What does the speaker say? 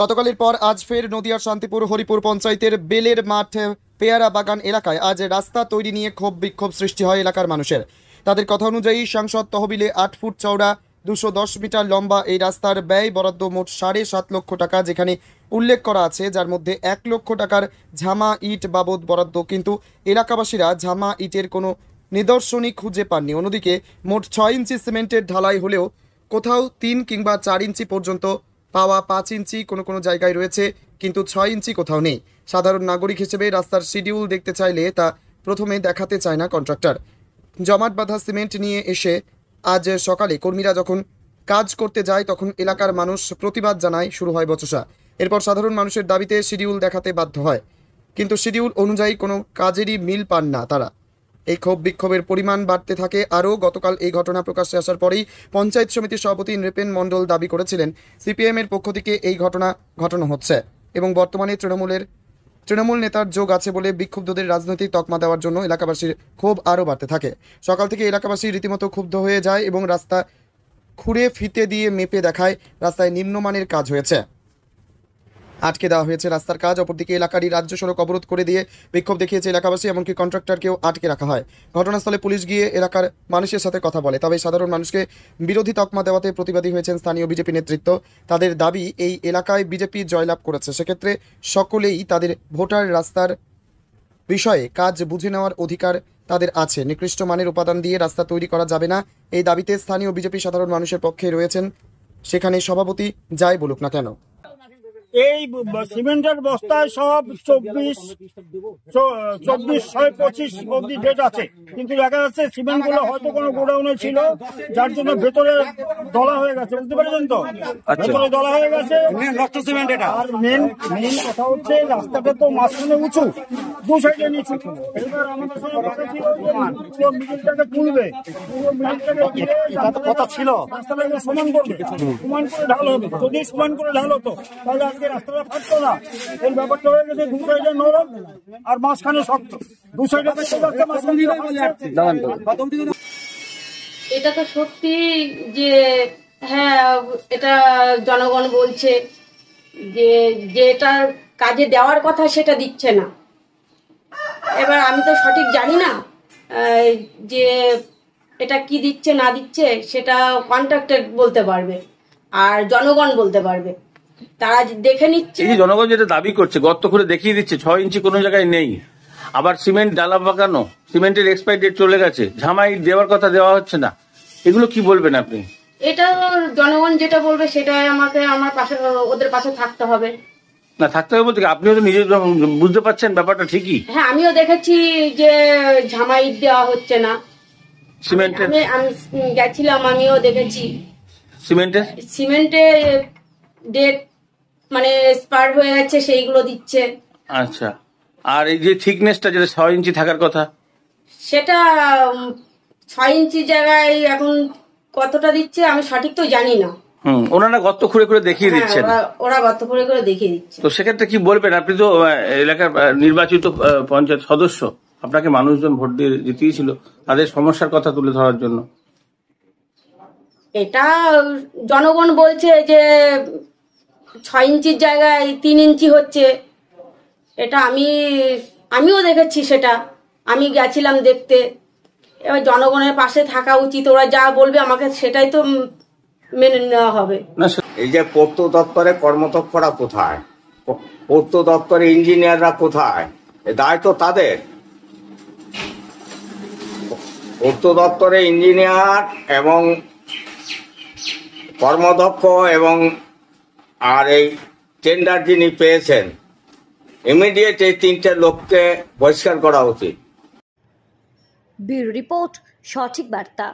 গতকালের পর আজ ফের নদিয়ার শান্তিপুর হরিপুর পঞ্চায়েতের বেলের মাঠ পেয়ারা বাগান এলাকায় আজ রাস্তা তৈরি নিয়ে ক্ষোভ বিক্ষোভ সৃষ্টি হয় এলাকার মানুষের। তাদের কথা অনুযায়ী সাংসদ তহবিলে 8 ফুট চওড়া 210 মিটার লম্বা এই রাস্তার ব্যয় বরাদ্দ মোট 7.5 লক্ষ টাকা, যেখানে উল্লেখ করা আছে যার মধ্যে 1 লক্ষ টাকার ঝামা ইট বাবদ বরাদ্দ, কিন্তু এলাকাবাসীরা ঝামা ইটের কোনো নিদর্শনই খুঁজে পাননি। অন্যদিকে মোট 6 ইঞ্চি সিমেন্টের ঢালাই হলেও কোথাও 3 কিংবা 4 ইঞ্চি পর্যন্ত পাওয়া, 5 ইঞ্চি কোনো কোনো জায়গায় রয়েছে, কিন্তু 6 ইঞ্চি কোথাও নেই। সাধারণ নাগরিক হিসেবে রাস্তার শিডিউল দেখতে চাইলে তা প্রথমে দেখাতে চায় না কন্ট্রাক্টর। জমাট বাঁধা সিমেন্ট নিয়ে এসে আজ সকালে কর্মীরা যখন কাজ করতে যায় তখন এলাকার মানুষ প্রতিবাদ জানায়, শুরু হয় বচসা। এরপর সাধারণ মানুষের দাবিতে শিডিউল দেখাতে বাধ্য হয়, কিন্তু শিডিউল অনুযায়ী কোনো কাজেরই মিল পান না তারা। এই ক্ষোভ বিক্ষোভের পরিমাণ বাড়তে থাকে আরও। গতকাল এই ঘটনা প্রকাশ্যে আসার পরেই পঞ্চায়েত সমিতির সভাপতি নৃপেন মণ্ডল দাবি করেছিলেন সিপিএমের পক্ষ থেকে এই ঘটনা ঘটানো হচ্ছে এবং বর্তমানে তৃণমূল নেতার যোগ আছে বলে বিক্ষুব্ধদের রাজনৈতিক তকমা দেওয়ার জন্য এলাকাবাসীর ক্ষোভ আরও বাড়তে থাকে। সকাল থেকে এলাকাবাসী রীতিমতো ক্ষুব্ধ হয়ে যায় এবং রাস্তা খুঁড়ে ফিতে দিয়ে মেপে দেখায় রাস্তায় নিম্নমানের কাজ হয়েছে, আটকে দেওয়া হয়েছে রাস্তার কাজ। অপরদিকে এলাকারই রাজ্য সড়ক অবরোধ করে দিয়ে বিক্ষোভ দেখিয়েছে এলাকাবাসী, এমনকি কন্ট্রাক্টরকেও আটকে রাখা হয়। ঘটনাস্থলে পুলিশ গিয়ে এলাকার মানুষের সাথে কথা বলে, তবে সাধারণ মানুষকে বিরোধী তকমা দেওয়াতে প্রতিবাদী হয়েছেন স্থানীয় বিজেপি নেতৃত্ব। তাদের দাবি, এই এলাকায় বিজেপি জয়লাভ করেছে, সেক্ষেত্রে সকলেই তাদের ভোটার রাস্তার বিষয়ে কাজ বুঝে নেওয়ার অধিকার তাদের আছে। নিকৃষ্ট মানের উপাদান দিয়ে রাস্তা তৈরি করা যাবে না, এই দাবিতে স্থানীয় বিজেপি সাধারণ মানুষের পক্ষে রয়েছেন, সেখানে সভাপতি যাই বলুক না কেন। এই সিমেন্টের বস্তায় সব 24/6/25 অব্দি ডেট আছে, কিন্তু দেখা যাচ্ছে সিমেন্ট গুলো হয়তো কোনো গোডাউনে ছিল, যার জন্য ভেতরে দলা হয়ে গেছে। বুঝতে পারছেন তো, ভেতরে দলা হয়ে গেছে। আর মেন কথা হচ্ছে রাস্তাটা তো মাঝখানে উঁচু, দু সাইডে নিচু। এবার আমাদের সঙ্গে কথা ছিল পুরো মিডিলটাকে তুলবে, পুরো মিডিলটাকে কথা ছিল রাস্তাটাকে সমান করবে, সমান করে ঢাল হবে। যদি সমান করে ঢাল হতো তাহলে আজকে রাস্তাটা ফাটতো না। এই ব্যাপারটা হয়ে গেছে দু সাইডে নরম আর মাঝখানে শক্ত, দু সাইডে এটা তো সত্যি যে হ্যাঁ, এটা জনগণ বলছে যে যেটার কাজে দেওয়ার কথা সেটা দিচ্ছে না। এবার আমি তো সঠিক জানি না যে এটা কি দিচ্ছে না দিচ্ছে, সেটা কন্ট্রাক্টর বলতে পারবে আর জনগণ বলতে পারবে, তারা দেখে নিচ্ছে। এই জনগণ যেটা দাবি করছে, গর্ত করে দেখিয়ে দিচ্ছে 6 ইঞ্চি কোনো জায়গায় নেই, আবার সিমেন্ট ডালা বাগানো, সিমেন্টের এক্সপায়ারি ডেট চলে গেছে, ঝামাই দেওয়ার কথা দেওয়া হচ্ছে না, এগুলো কি বলবেন আপনি? এটা জনগণ যেটা বলবে সেটাই আমাকে আমার পাশে, ওদের পাশে থাকতে হবে। না থাকতে হবে বলতে আপনিও তো নিজে বুঝতে পারছেন ব্যাপারটা ঠিকই। হ্যাঁ, আমিও দেখেছি যে ঝামাই দেওয়া হচ্ছে না সিমেন্টের। আমি গেছিলাম, আমিও দেখেছি সিমেন্টে ডেট মানে এক্সপায়ার হয়ে গেছে, সেইগুলো দিচ্ছে। আচ্ছা, আর এই যে থিকনেসটা যেটা 6 ইঞ্চি থাকার কথা, সেটা 6 ইঞ্চি জায়গায় এখন কতটা দিচ্ছে আমি সঠিক তো জানি না। ওনারা গর্ত খুঁড়ে করে দেখিয়ে দিচ্ছেন, ওরা গর্ত খুঁড়ে করে দেখিয়ে দিচ্ছে। তো সেক্ষেত্রে কি বলবেন? আপনি তো এলাকার নির্বাচিত পঞ্চায়েত সদস্য, আপনাকে মানুষজন ভোট দিয়ে জিতিয়েছিল, তাদের সমস্যার কথা তুলে ধরার জন্য। এটা জনগণ বলছে যে 6 ইঞ্চির জায়গায় 3 ইঞ্চি হচ্ছে, এটা আমিও দেখেছি, সেটা আমি গেছিলাম দেখতে। এবার জনগণের পাশে থাকা উচিত, ওরা যা বলবে আমাকে সেটাই তো মেনে নেওয়া হবে। এই যে পূর্ত দপ্তরে কর্মদক্ষরা কোথায়, পূর্ত দপ্তরে ইঞ্জিনিয়াররা কোথায়? দায়িত্ব তাদের। পূর্ত দপ্তরে ইঞ্জিনিয়ার এবং কর্মদক্ষ এবং আর এই টেন্ডার যিনি পেয়েছেন, ইমিডিয়েট এই 3টে লোককে বহিষ্কার করা উচিত। ব্যুরো রিপোর্ট, সঠিক বার্তা।